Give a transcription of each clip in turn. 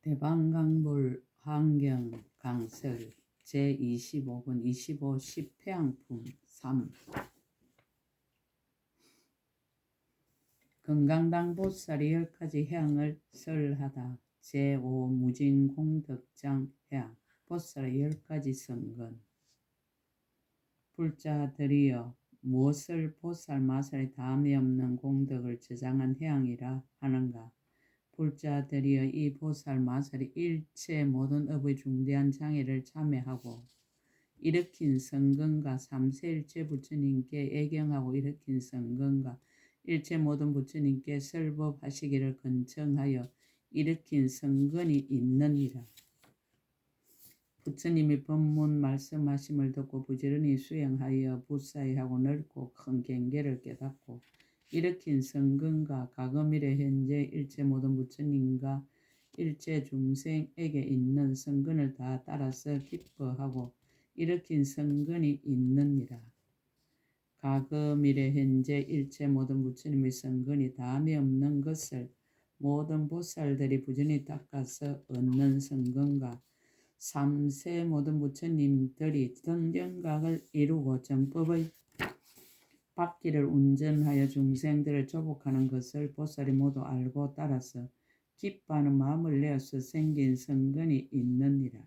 대방강불 환경 강설 제25권 25 10회양품 3 건강당 보살이 10가지 해양을 설하다 제5 무진공덕장 해양 보살의 10가지 성근 불자들이여 무엇을 보살 마살이 다음이 없는 공덕을 저장한 해양이라 하는가. 불자들이여 이 보살 마살이 일체 모든 업의 중대한 장애를 참회하고 일으킨 성근과 삼세일체 부처님께 애경하고 일으킨 성근과 일체 모든 부처님께 설법하시기를 근청하여 일으킨 성근이 있느니라. 부처님이 법문 말씀하심을 듣고 부지런히 수행하여 무사히하고 넓고 큰 경계를 깨닫고 일으킨 성근과 가금일의 현재 일체 모든 부처님과 일체 중생에게 있는 성근을 다 따라서 기뻐하고 일으킨 성근이 있느니라. 가금일의 현재 일체 모든 부처님의 성근이 다음이 없는 것을 모든 보살들이 부지런히 닦아서 얻는 성근과 삼세 모든 부처님들이 등경각을 이루고 정법의 바퀴를 운전하여 중생들을 조복하는 것을 보살이 모두 알고 따라서 기뻐하는 마음을 내어서 생긴 성근이 있느니라.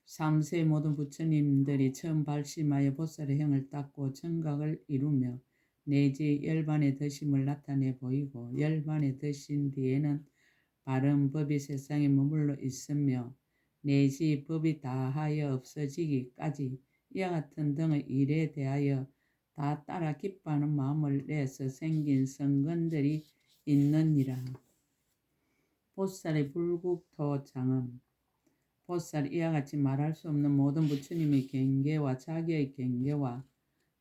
삼세 모든 부처님들이 처음 발심하여 보살의 형을 닦고 정각을 이루며 내지 열반의 德심을 나타내 보이고 열반의 德신 뒤에는 바른 법이 세상에 머물러 있으며 내지 법이 다하여 없어지기까지 이와 같은 등의 일에 대하여 다 따라 기뻐하는 마음을 내서 생긴 성근들이 있느니라. 보살의 불국토 장엄 보살이 이와 같이 말할 수 없는 모든 부처님의 경계와 자기의 경계와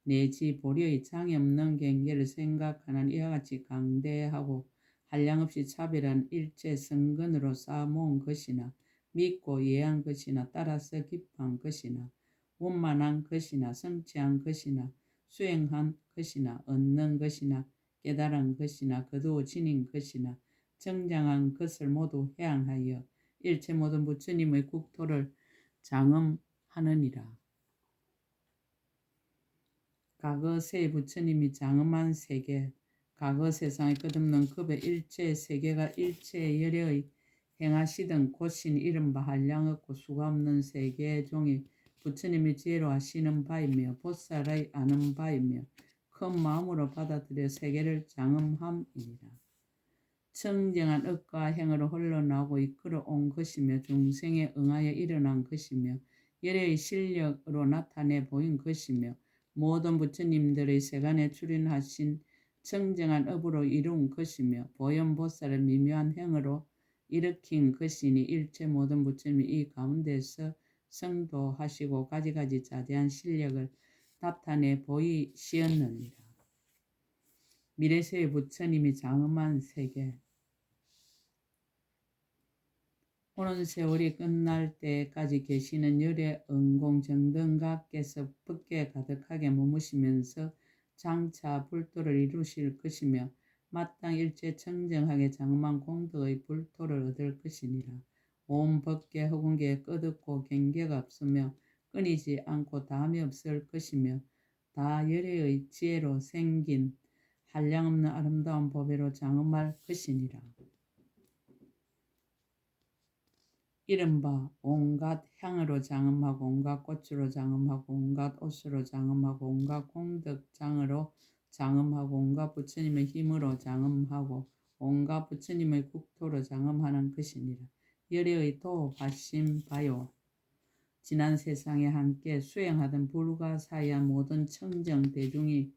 내지 보리의 장애 없는 경계를 생각하는 이와 같이 강대하고 한량없이 차별한 일체 성근으로 쌓아모은 것이나 믿고 이해한 것이나 따라서 기뻐한 것이나 원만한 것이나 성취한 것이나 수행한 것이나 얻는 것이나 깨달은 것이나 거두어 지닌 것이나 정장한 것을 모두 해양하여 일체 모든 부처님의 국토를 장엄하느니라. 과거세 부처님이 장엄한 세계 과거 세상의 끝없는 급의 일체 세계가 일체 열애의 행하시던 곧신 이른바 한량없고 수가 없는 세계의 종이 부처님이 지혜로 하시는 바이며 보살의 아는 바이며 큰 마음으로 받아들여 세계를 장엄함이니라. 청정한 업과 행으로 흘러나오고 이끌어온 것이며 중생에 응하여 일어난 것이며 열애의 실력으로 나타내 보인 것이며 모든 부처님들의 세간에 출현하신 청정한 업으로 이룬 것이며 보현보살의 미묘한 행으로 일으킨 것이니 일체 모든 부처님이 이 가운데서 성도하시고 가지가지 자대한 실력을 나타내 보이시었느니라. 미래세의 부처님이 장엄한 세계 오는 세월이 끝날 때까지 계시는 열애 은공정등각께서 법계 가득하게 머무시면서 장차 불도를 이루실 것이며 마땅 일체 청정하게 장엄한 공덕의 불도를 얻을 것이니라. 온 법계 허공계에 끝없고 경계가 없으며 끊이지 않고 다음이 없을 것이며 다 열애의 지혜로 생긴 한량없는 아름다운 법회로 장엄할 것이니라. 이른바 온갖 향으로 장엄하고 온갖 꽃으로 장엄하고 온갖 옷으로 장엄하고 온갖 공덕장으로 장엄하고 온갖 부처님의 힘으로 장엄하고 온갖 부처님의 국토로 장엄하는 것이니라. 열애의 도 바심 바요 지난 세상에 함께 수행하던 불가사의한 모든 청정 대중이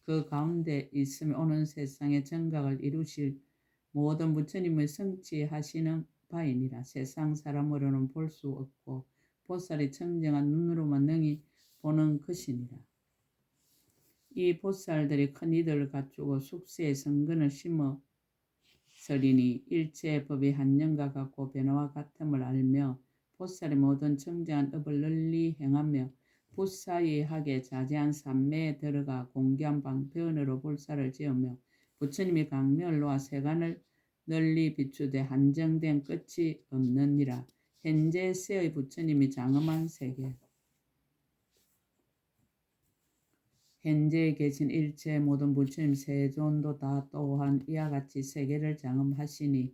그 가운데 있으며 오는 세상에 정각을 이루실 모든 부처님의 성취하시는 바이니라. 세상 사람으로는 볼 수 없고 보살이 청정한 눈으로만 능히 보는 것이니라. 이 보살들이 큰 이들을 갖추고 숙세의 성근을 심어서리니 일체 법이 한념과 같고 변화와 같음을 알며 보살의 모든 청정한 업을 널리 행하며 부사의하게 자제한 삼매에 들어가 공견 방편으로 불사를 지으며 부처님이 강멸로와 세간을 널리 비추되 한정된 끝이 없느니라. 현재 세의 부처님이 장엄한 세계, 현재에 계신 일체 모든 부처님 세존도 다 또한 이와 같이 세계를 장엄하시니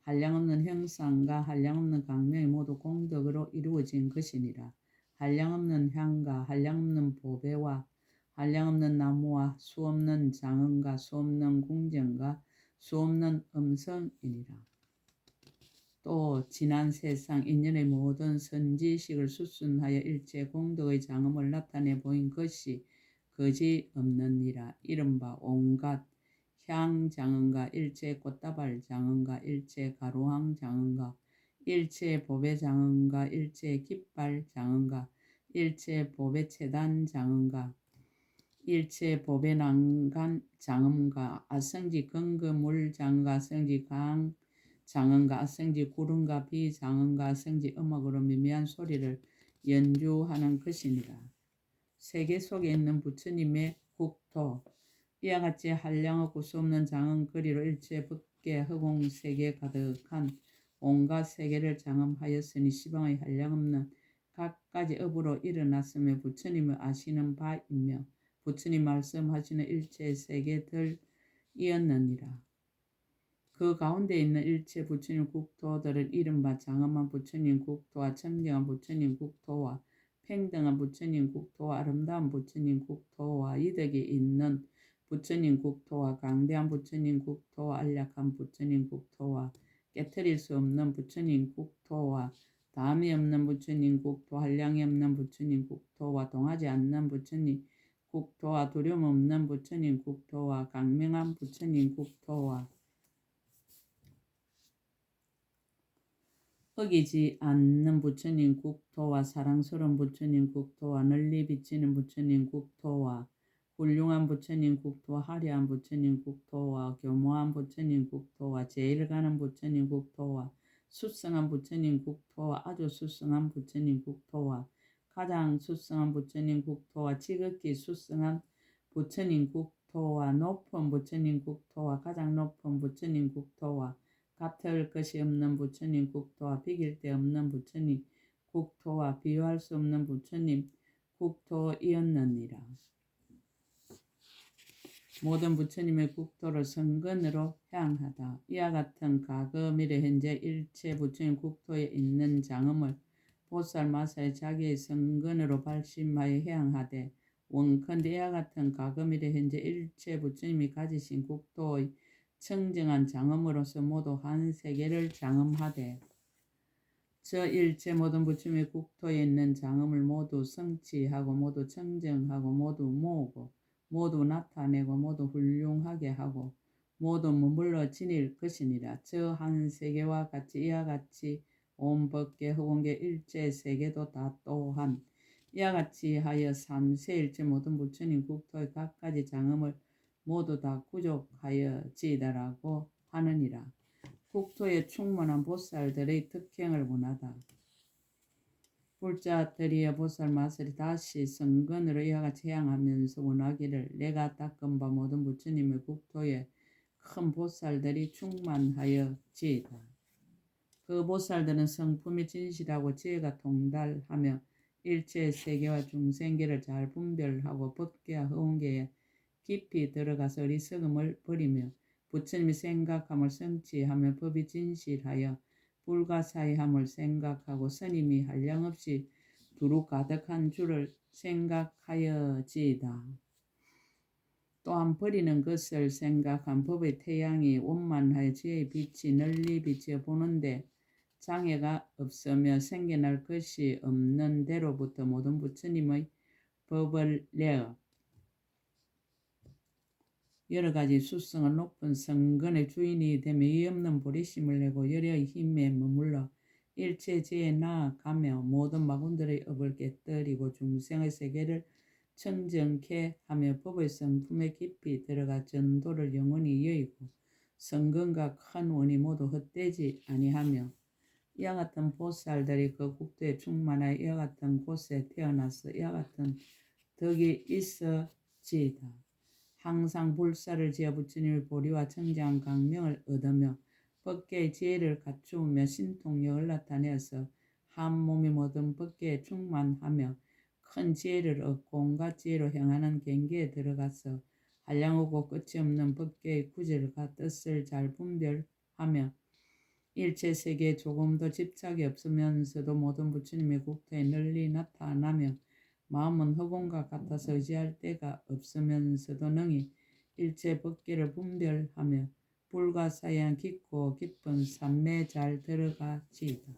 한량없는 형상과 한량없는 강명이 모두 공덕으로 이루어진 것이니라. 한량없는 향과 한량없는 보배와 한량없는 나무와 수없는 장엄과 수없는 궁정과 수없는 음성이니라. 또 지난 세상 인연의 모든 선지식을 수순하여 일체 공덕의 장엄을 나타내 보인 것이 거지 없느니라. 이른바 온갖 향장엄과 일체 꽃다발 장엄과 일체 가로항 장엄과 일체 보배 장엄과 일체 깃발 장엄과 일체 보배 체단 장엄과 일체 보배 난간 장엄과 아성지 근거물 장엄과 아성지 강 장엄과 아성지 구름과 비 장엄과 아성지 음악으로 미미한 소리를 연주하는 것이니라. 세계 속에 있는 부처님의 국토, 이와 같이 한량없고 수없는 장엄거리로 일체 법계 허공 세계 가득한 온갖 세계를 장엄하였으니 시방의 한량없는 각가지 업으로 일어났으며 부처님을 아시는 바이며 부처님 말씀하시는 일체 세계들이었느니라. 그 가운데 있는 일체 부처님 국토들은 이른바 장엄한 부처님 국토와 청정한 부처님 국토와 평등한 부처님 국토와 아름다운 부처님 국토와 이덕이 있는 부처님 국토와 강대한 부처님 국토와 안락한 부처님 국토와 깨트릴 수 없는 부처님 국토와 다음이 없는 부처님 국토, 한량이 없는 부처님 국토와 동하지 않는 부처님 국토와 두려움 없는 부처님 국토와 강명한 부처님 국토와 어기지 않는 부처님 국토와 사랑스러운 부처님 국토와 널리 비치는 부처님 국토와 훌륭한 부처님 국토와 화려한 부처님 국토와 교모한 부처님 국토와 제일 가는 부처님 국토와 수성한 부처님 국토와 아주 수성한 부처님 국토와 가장 수성한 부처님 국토와 지극히 수성한 부처님 국토와 높은 부처님 국토와 가장 높은 부처님 국토와 같을 것이 없는 부처님 국토와 비길 데 없는 부처님 국토와 비유할 수 없는 부처님 국토이었느니라. 모든 부처님의 국토를 성근으로 향하다. 이와 같은 과거 미래 현재 일체 부처님 국토에 있는 장엄을 보살 마사의 자기의 성근으로 발심하여 향하되 원컨대 이와 같은 과거 미래 현재 일체 부처님이 가지신 국토의 청정한 장엄으로서 모두 한 세계를 장엄하되 저 일체 모든 부처님의 국토에 있는 장엄을 모두 성취하고 모두 청정하고 모두 모으고 모두 나타내고 모두 훌륭하게 하고 모두 머물러 지닐 것이니라. 저 한 세계와 같이 이와 같이 온 법계 허공계 일체 세계도 다 또한 이와 같이 하여 삼세일체 모든 부처님 국토의 각가지 장엄을 모두 다 구족하여지다라고 하느니라. 국토에 충만한 보살들의 특행을 원하다. 불자들이여 보살 마술이 다시 성근으로 이와 같이 향하면서 원하기를 내가 닦은 바 모든 부처님의 국토에 큰 보살들이 충만하여지이다. 그 보살들은 성품이 진실하고 지혜가 통달하며 일체 세계와 중생계를 잘 분별하고 법계와 허공계에 깊이 들어가서 어리석음을 버리며 부처님이 생각함을 성취하며 법이 진실하여 불가사의함을 생각하고 스님이 한량없이 두루 가득한 줄을 생각하여지이다. 또한 버리는 것을 생각한 법의 태양이 원만하여 지혜의 빛이 널리 비치어 보는데 장애가 없으며 생겨날 것이 없는 대로부터 모든 부처님의 법을 내어 여러 가지 수성을 높은 성근의 주인이 되며 이 없는 보리심을 내고 열의 힘에 머물러 일체 지에 나아가며 모든 마군들의 업을 깨뜨리고 중생의 세계를 청정케 하며 법의 성품에 깊이 들어가 전도를 영원히 여의고 성근과 큰 원이 모두 헛되지 아니하며 이와 같은 보살들이 그 국토에 충만하여 이와 같은 곳에 태어나서 이와 같은 덕이 있어지이다. 항상 불사를 지어 부처님의 보리와 청정한 강명을 얻으며 법계의 지혜를 갖추며 신통력을 나타내어서 한 몸이 모든 법계에 충만하며 큰 지혜를 얻고 온갖 지혜로 행하는 경계에 들어가서 한량하고 끝이 없는 법계의 구절과 뜻을 잘 분별하며 일체 세계에 조금도 집착이 없으면서도 모든 부처님의 국토에 널리 나타나며 마음은 허공과 같아서 의지할 데가 없으면서도 능히 일체 법계를 분별하며 불가사의한 깊고 깊은 삼매에 잘 들어가지이다.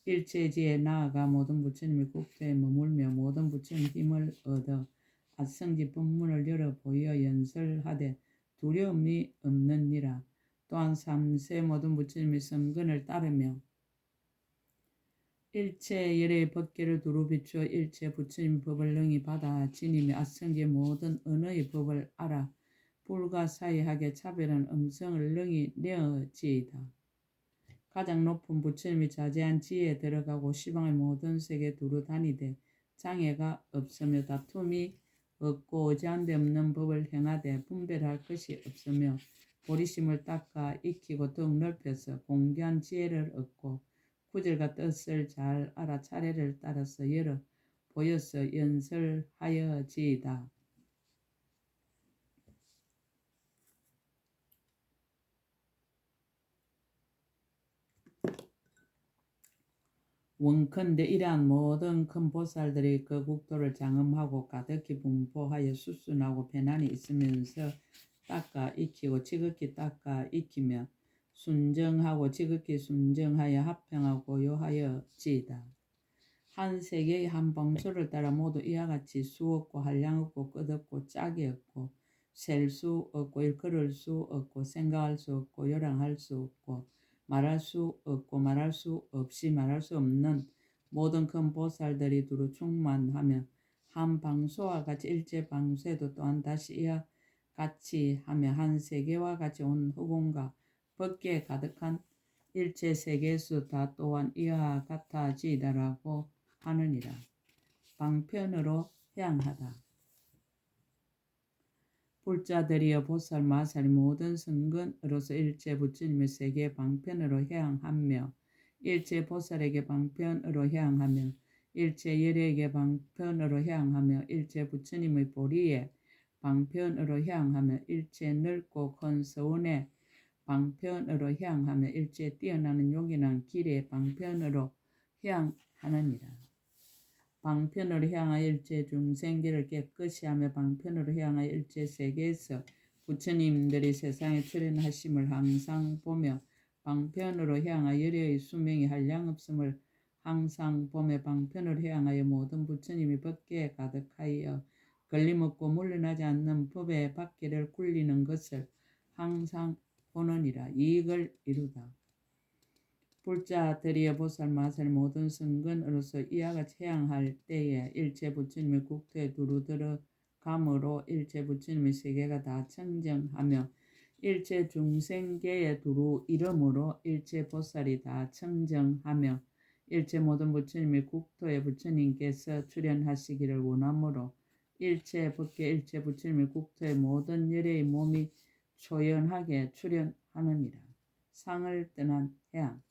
일체지에 나아가 모든 부처님의 국토에 머물며 모든 부처님 힘을 얻어 아성지 법문을 열어 보여 연설하되 두려움이 없느니라. 또한 삼세 모든 부처님의 성근을 따르며 일체 열의 법계를 두루 비추어 일체 부처님 법을 능히 받아 지니며 아성지의 모든 언어의 법을 알아 불가사의하게 차별한 음성을 능히 내어지이다. 가장 높은 부처님이 자제한 지혜에 들어가고 시방의 모든 세계 두루 다니되 장애가 없으며 다툼이 없고 의지한 데 없는 법을 행하되 분별할 것이 없으며 보리심을 닦아 익히고 더욱 넓혀서 공개한 지혜를 얻고 구절과 뜻을 잘 알아 차례를 따라서 열어 보여서 연설하여지이다. 원컨대 이러한 모든 큰 보살들이 그 국토를 장엄하고 가득히 분포하여 수순하고 배난이 있으면서 닦아 익히고 지극히 닦아 익히며 순정하고 지극히 순정하여 합평하고 요하여지이다. 한 세계의 한 방수를 따라 모두 이와 같이 수 없고 한량 없고 끝 없고 짝이 없고 셀 수 없고 일컬을 수 없고 생각할 수 없고 요량할 수 없고 말할 수 없고 말할 수 없이 말할 수 없는 모든 큰 보살들이 두루 충만하며 한 방수와 같이 일제 방수에도 또한 다시 이와 같이 하며 한 세계와 같이 온 허공과 법계에 가득한 일체 세계수 다 또한 이와 같아지이다라고 하느니라. 방편으로 향하다. 불자들이여 보살 마살이 모든 성근으로서 일체 부처님의 세계 방편으로 향하며 일체 보살에게 방편으로 향하며 일체 열에게 방편으로 향하며 일체 부처님의 보리에 방편으로 향하며 일체 넓고 큰 서원에 방편으로 향하며 일체 뛰어나는 용이난 길의 방편으로 향하느니라. 방편으로 향하여 일체 중생계를 깨끗이 하며 방편으로 향하여 일체 세계에서 부처님들이 세상에 출현하심을 항상 보며 방편으로 향하여 열의 수명이 한량없음을 항상 보며 방편으로 향하여 모든 부처님이 법계에 가득하여 걸림없고 물러나지 않는 법의 밖에를 굴리는 것을 항상 보느니라. 이익을 이루다. 불자들이여 보살 마살 모든 성근으로서 이와 같이 향할 때에 일체 부처님의 국토에 두루 들어감으로 일체 부처님의 세계가 다 청정하며 일체 중생계에 두루 이름으로 일체 보살이 다 청정하며 일체 모든 부처님의 국토에 부처님께서 출현하시기를 원하므로 일체 법계 일체 부처님의 국토에 모든 열의 몸이 초연하게 출현하느니라. 상을 떠난 향.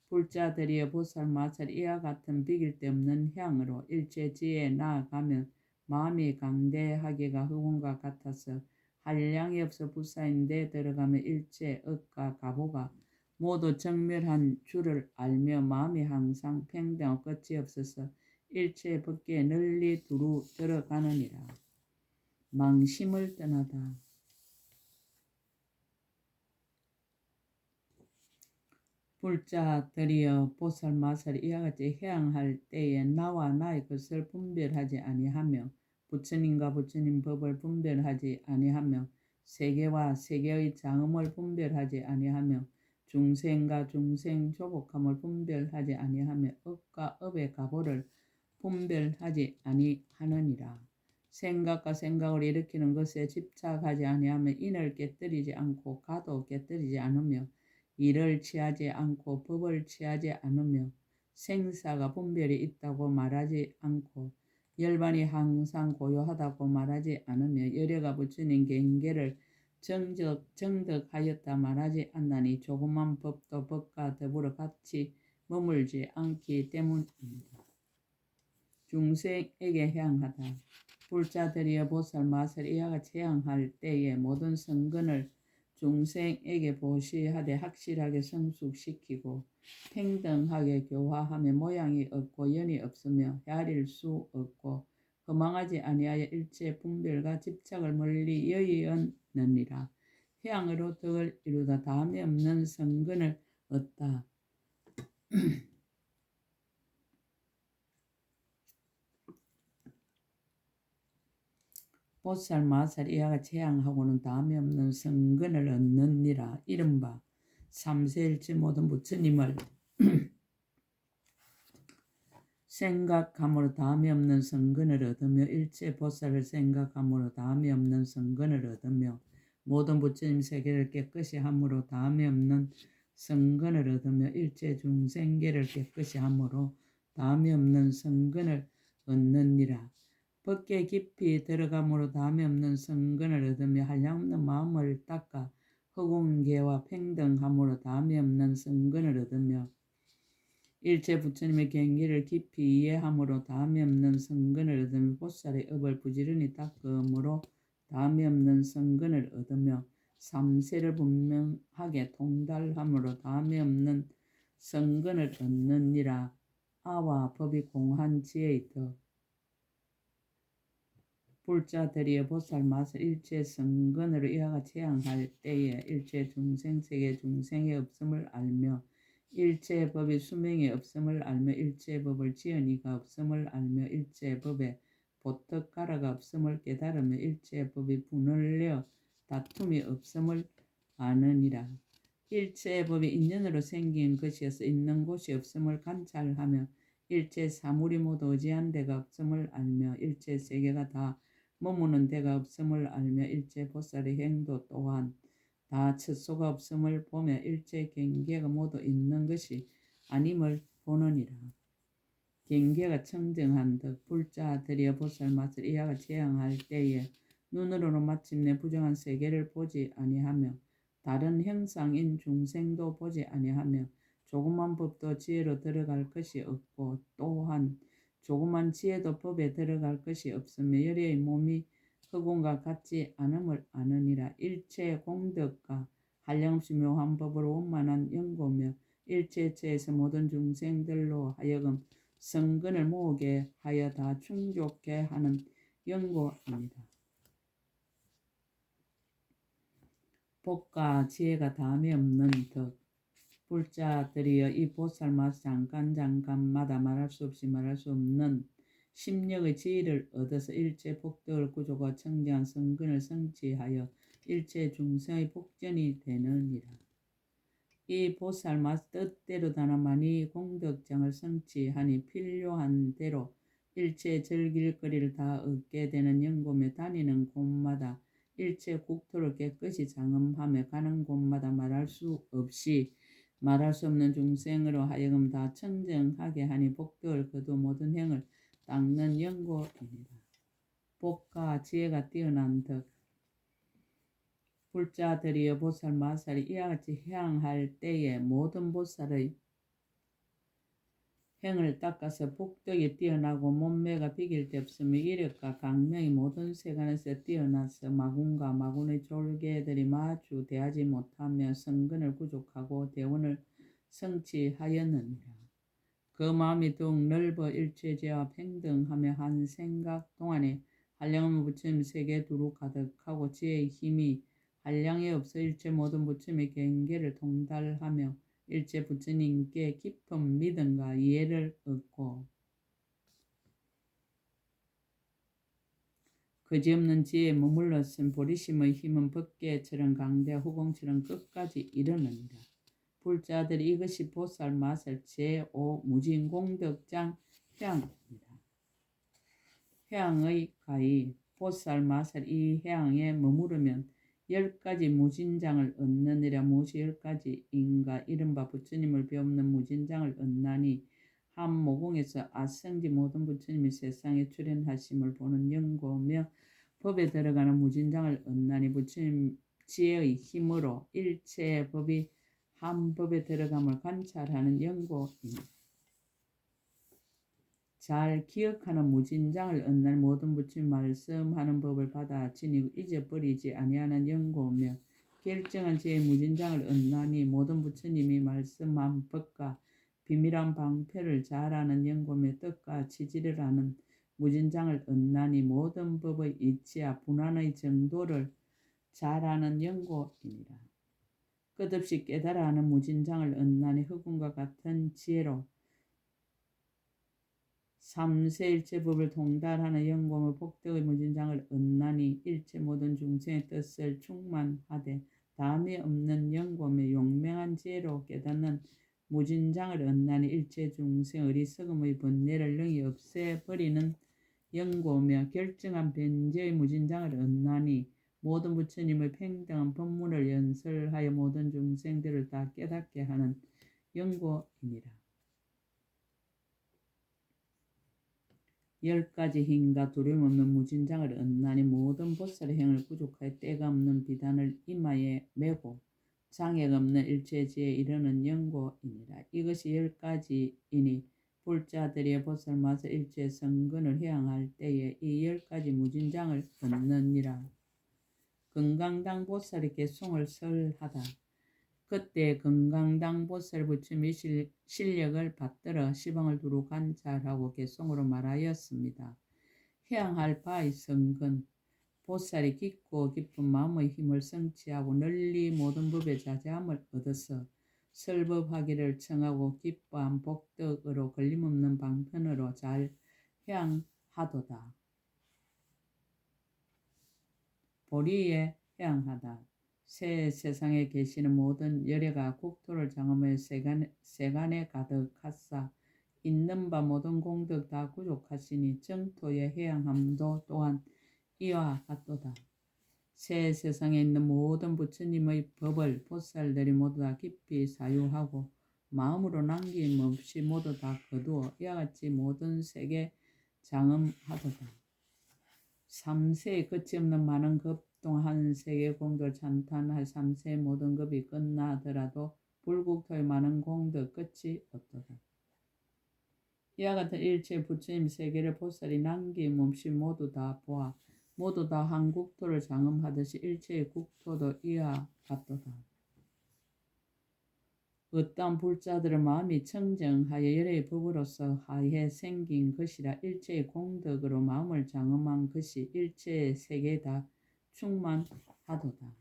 불자들이여 보살 마살 이와 같은 비길 데 없는 향으로 일체 지혜에 나아가면 마음이 강대하기가 허공과 같아서 한량이 없어 불사인 데 들어가면 일체 억과 가보가 모두 정멸한 줄을 알며 마음이 항상 평등하고 끝이 없어서 일체 법계에 널리 두루 들어가느니라. 망심을 떠나다. 불자들이여 보살 마살 이와 같이 향할 때에 나와 나의 것을 분별하지 아니하며 부처님과 부처님 법을 분별하지 아니하며 세계와 세계의 장엄을 분별하지 아니하며 중생과 중생 조복함을 분별하지 아니하며 업과 업의 가보를 분별하지 아니하느니라. 생각과 생각을 일으키는 것에 집착하지 아니하며 인을 깨뜨리지 않고 가도 깨뜨리지 않으며 일을 취하지 않고 법을 취하지 않으며 생사가 분별이 있다고 말하지 않고 열반이 항상 고요하다고 말하지 않으며 열애가 부처님 경계를 정덕하였다 말하지 않나니 조그만 법도 법과 더불어 같이 머물지 않기 때문입니다. 중생에게 향하다. 불자들이여 보살 마살 이와 같이 향할 때에 모든 성근을 중생에게 보시하되 확실하게 성숙시키고 평등하게 교화하며 모양이 없고 연이 없으며 헤아릴 수 없고 허망하지 아니하여 일체 분별과 집착을 멀리 여의었느니라. 향으로 덕을 이루다 다함이 없는 성근을 얻다. 보살 마살 이와 같이 향하고는 다함이 없는 성근을 얻느니라. 이른바 삼세일체 모든 부처님을 생각함으로 다함이 없는 성근을 얻으며 일체 보살을 생각함으로 다함이 없는 성근을 얻으며 모든 부처님 세계를 깨끗이 함으로 다함이 없는 성근을 얻으며 일체 중생계를 깨끗이 함으로 다함이 없는 성근을 얻느니라. 법계 깊이 들어감으로 다함이 없는 성근을 얻으며 한량없는 마음을 닦아 허공계와 평등함으로 다함이 없는 성근을 얻으며 일체 부처님의 경기를 깊이 이해함으로 다함이 없는 성근을 얻으며 보살의 업을 부지런히 닦음으로 다함이 없는 성근을 얻으며 삼세를 분명하게 통달함으로 다함이 없는 성근을 얻느니라. 아와 법이 공한 지혜의 덕. 불자들이여 보살 마살 일체 성근으로 이와 같이 향할 때에 일체 중생세계 중생의 없음을 알며 일체 법이 수명이 없음을 알며 일체 법을 지은 이가 없음을 알며 일체 법에 보떡가라가 없음을 깨달으며 일체 법이 분을 내어 다툼이 없음을 아느니라. 일체 법이 인연으로 생긴 것이어서 있는 곳이 없음을 관찰하며 일체 사물이 모두 의지한 데가 없음을 알며 일체 세계가 다 머무는 데가 없음을 알며 일체 보살의 행도 또한 다 처소가 없음을 보며 일체 경계가 모두 있는 것이 아님을 보느니라. 경계가 청정한 덕. 불자들이여 보살 맛을 이와 같이 향할 때에 눈으로는 마침내 부정한 세계를 보지 아니하며 다른 형상인 중생도 보지 아니하며 조그만 법도 지혜로 들어갈 것이 없고 또한 조그만 지혜도 법에 들어갈 것이 없으며 열의 몸이 흑운과 같지 않음을 아느니라. 일체 공덕과 한량없이 묘한 법으로 원만한 연고며 일체체에서 모든 중생들로 하여금 성근을 모으게 하여 다 충족케 하는 연고입니다. 복과 지혜가 다함이 없는 덕. 불자들이여 이 보살마다 잠깐마다 말할 수 없이 말할 수 없는 심력의 지혜를 얻어서 일체 복덕을 구조가 청정한 성근을 성취하여 일체 중생의 복전이 되느니라. 이 보살마다 뜻대로 다나마니 공덕장을 성취하니 필요한 대로 일체 즐길거리를 다 얻게 되는 연고며 다니는 곳마다 일체 국토를 깨끗이 장엄하며 가는 곳마다 말할 수 없는 중생으로 하여금 다 청정하게 하니 복덕을 거두 모든 행을 닦는 연고입니다. 복과 지혜가 뛰어난 덕. 불자들이여 보살 마살이 이와 같이 향할 때에 모든 보살의 행을 닦아서 복덕이 뛰어나고 몸매가 비길 데 없으며 이력과 강명이 모든 세간에서 뛰어나서 마군과 마군의 졸개들이 마주 대하지 못하며 성근을 구족하고 대원을 성취하였느니라. 그 마음이 더욱 넓어 일체제와 평등하며 한 생각 동안에 한량없는 부처님 세계 두루 가득하고 지혜의 힘이 한량이 없어 일체 모든 부처님의 경계를 통달하며 일체 부처님께 깊은 믿음과 이해를 얻고 그지없는 지혜에 머물렀은 보리심의 힘은 법계처럼 강대 후공처럼 끝까지 이르느니라. 불자들이 이것이 보살 마살 제5 무진공덕장 향입니다. 향의 가히 보살 마살 이 향에 머무르면 10가지 무진장을 얻느니라. 무엇이 10가지인가? 이른바 부처님을 배우는 무진장을 얻나니 한 모공에서 아성지 모든 부처님이 세상에 출현하심을 보는 연고며 법에 들어가는 무진장을 얻나니 부처님 지혜의 힘으로 일체의 법이 한 법에 들어감을 관찰하는 연고입니다. 잘 기억하는 무진장을 얻는 모든 부처님 말씀하는 법을 받아 지니고 잊어버리지 아니하는 연고며 결정한 지혜의 무진장을 얻나니 모든 부처님이 말씀한 법과 비밀한 방패를 잘 아는 연고며 뜻과 지지를 아는 무진장을 얻나니 모든 법의 이치와 분한의 정도를 잘 아는 연고이니라. 끝없이 깨달아 아는 무진장을 얻나니 흑운과 같은 지혜로 삼세일체법을 통달하는 연고의 복덕의 무진장을 얻나니 일체 모든 중생의 뜻을 충만하되 다음이 없는 연고며 용맹한 지혜로 깨닫는 무진장을 얻나니 일체 중생 어리석음의 번뇌를 능히 없애버리는 연고며 결정한 변제의 무진장을 얻나니 모든 부처님의 평등한 법문을 연설하여 모든 중생들을 다 깨닫게 하는 연고이니라. 10가지 힘과 두려움 없는 무진장을 얻나니 모든 보살의 행을 구족하여 때가 없는 비단을 이마에 메고 장애가 없는 일체지에 이르는 연고이니라. 이것이 10가지이니 불자들이 보살마서 일체 성근을 해양할 때에 이 10가지 무진장을 얻느니라. 건강당 보살이 개송을 설하다. 그때 건강당 보살 부처님이 실력을 받들어 시방을 두루 관찰하고 개송으로 말하였습니다. 해양할 바의 성근, 보살이 깊고 깊은 마음의 힘을 성취하고 널리 모든 법에 자제함을 얻어서 설법하기를 청하고 기뻐한 복덕으로 걸림없는 방편으로 잘 해양하도다. 보리에 해양하다. 새 세상에 계시는 모든 열애가 국토를 장엄하여 세간에 가득하사 있는 바 모든 공덕 다 구족하시니 정토의 해양함도 또한 이와 같도다. 새 세상에 있는 모든 부처님의 법을 보살들이 모두 다 깊이 사유하고 마음으로 남김없이 모두 다 거두어 이와 같이 모든 세계 장엄하도다. 3세에 끝이 없는 많은 급동한 세계 공덕을 찬탄할 3세의 모든 급이 끝나더라도 불국토의 많은 공덕 끝이 없도다. 이와 같은 일체 부처님 세계를 보살이 남김없이 모두 다 보아 모두 다 한 국토를 장엄하듯이 일체의 국토도 이와 같도다. 어떠한 불자들의 마음이 청정하여 열의 법으로서 하에 생긴 것이라 일체의 공덕으로 마음을 장엄한 것이 일체의 세계에 다 충만하도다.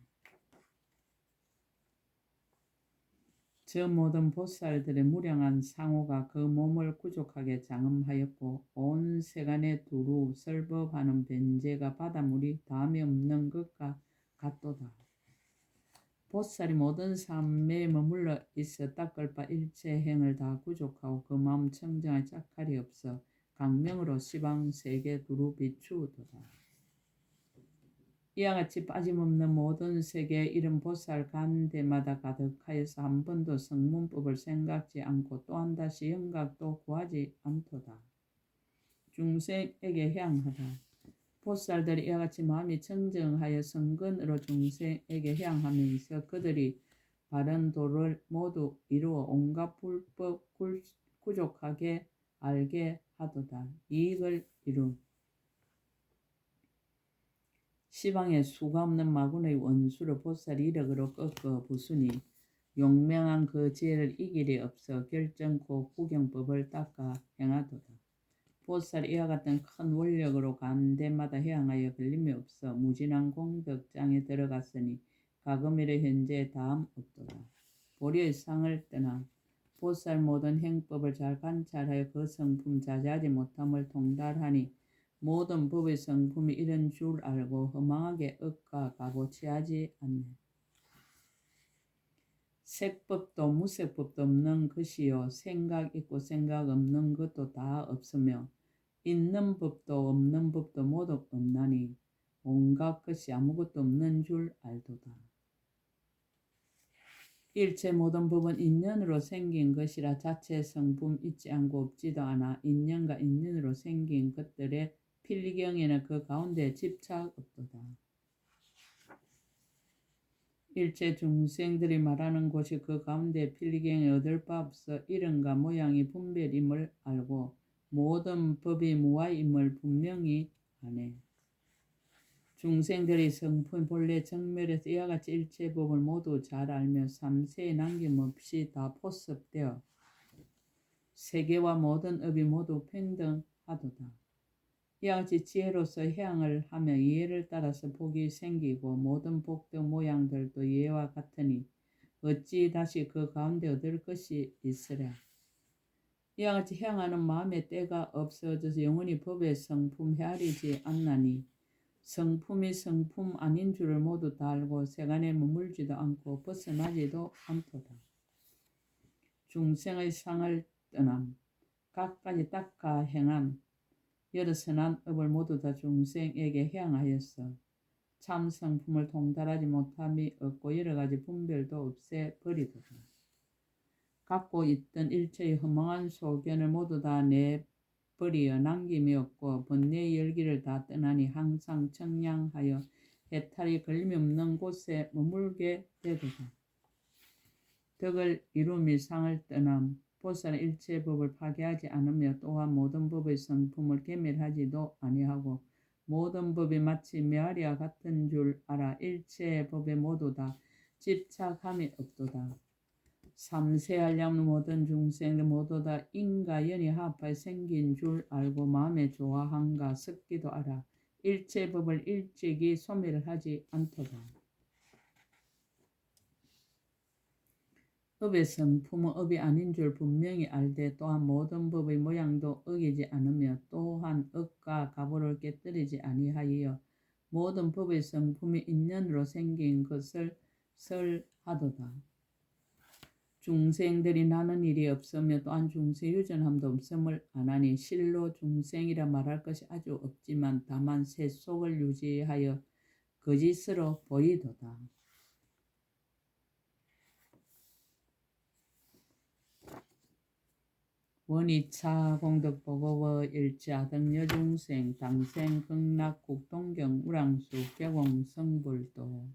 저 모든 보살들의 무량한 상호가 그 몸을 구족하게 장엄하였고 온 세간에 두루 설법하는 변제가 바닷물이 다음이 없는 것과 같도다. 보살이 모든 삶에 머물러 있어 닦을 바 일체 행을 다 구족하고 그 마음 청정할 짝할이 없어 강명으로 시방 세계 두루 비추도다. 이와 같이 빠짐없는 모든 세계에 이른 보살 간데마다 가득하여서 한 번도 성문법을 생각지 않고 또한 다시 영각도 구하지 않도다. 중생에게 향하다. 보살들이 이와 같이 마음이 청정하여 성근으로 중생에게 향하면서 그들이 바른 도를 모두 이루어 온갖 불법 구족하게 알게 하도다. 이익을 이룸. 시방에 수가 없는 마군의 원수를 보살이 이력으로 꺾어 부수니 용맹한 그 지혜를 이길이 없어 결정코 구경법을 닦아 행하도다. 보살이 이와 같은 큰 원력으로 간데마다 향하여 걸림이 없어 무진한 공덕장에 들어갔으니 가금일의 현재 다음 없도다. 보리의 상을 떠나 보살 모든 행법을 잘 관찰하여 그 성품 자제하지 못함을 통달하니 모든 법의 성품이 이런 줄 알고 허망하게 억까 값어치하지 않네. 색법도 무색법도 없는 것이요 생각 있고 생각 없는 것도 다 없으며 있는 법도 없는 법도 모두 없나니 온갖 것이 아무것도 없는 줄 알도다. 일체 모든 법은 인연으로 생긴 것이라 자체 성품 있지 않고 없지도 않아 인연과 인연으로 생긴 것들의 필경에는 그 가운데 집착 없도다. 일체 중생들이 말하는 곳이 그 가운데 필경에 얻을 바 없어 이름과 모양이 분별임을 알고 모든 법이 무아임을 분명히 아네. 중생들이 성품 본래 정멸에서 이와 같이 일체 법을 모두 잘 알며 삼세에 남김없이 다 포섭되어 세계와 모든 업이 모두 평등하도다. 이와 같이 지혜로서 해양을 하며 이해를 따라서 복이 생기고 모든 복등 모양들도 이해와 같으니 어찌 다시 그 가운데 얻을 것이 있으랴. 이와 같이 향하는 마음의 때가 없어져서 영원히 법의 성품 헤아리지 않나니 성품이 성품 아닌 줄을 모두 다 알고 세간에 머물지도 않고 벗어나지도 않도다. 중생의 상을 떠남 각가지 닦아 행한 여러 선한 업을 모두 다 중생에게 향하여서 참 성품을 통달하지 못함이 없고 여러 가지 분별도 없애 버리도다. 갖고 있던 일체의 허망한 소견을 모두 다 내버리어 남김이 없고 번뇌의 열기를 다 떠나니 항상 청량하여 해탈이 걸림이 없는 곳에 머물게 되도다. 덕을 이루미 상을 떠남 보살은 일체 법을 파괴하지 않으며 또한 모든 법의 성품을 계멸하지도 아니하고 모든 법이 마치 메아리와 같은 줄 알아 일체 법에 모두 다 집착함이 없도다. 삼세하려면 모든 중생들 모두 다 인과 연이 합하여 생긴 줄 알고 마음에 좋아함과 섞기도 알아 일체 법을 일찍이 소멸을 하지 않도다. 업의 성품은 업이 아닌 줄 분명히 알되 또한 모든 법의 모양도 어기지 않으며 또한 업과 가보를 깨뜨리지 아니하여 모든 법의 성품이 인연으로 생긴 것을 설하도다. 중생들이 나는 일이 없으며 또한 중생 유전함도 없음을 아나니 실로 중생이라 말할 것이 아주 없지만 다만 세속을 유지하여 거짓으로 보이도다. 원이차 공덕보고워 일자등여 중생 당생 극락국 동경 우랑수 개공 성불도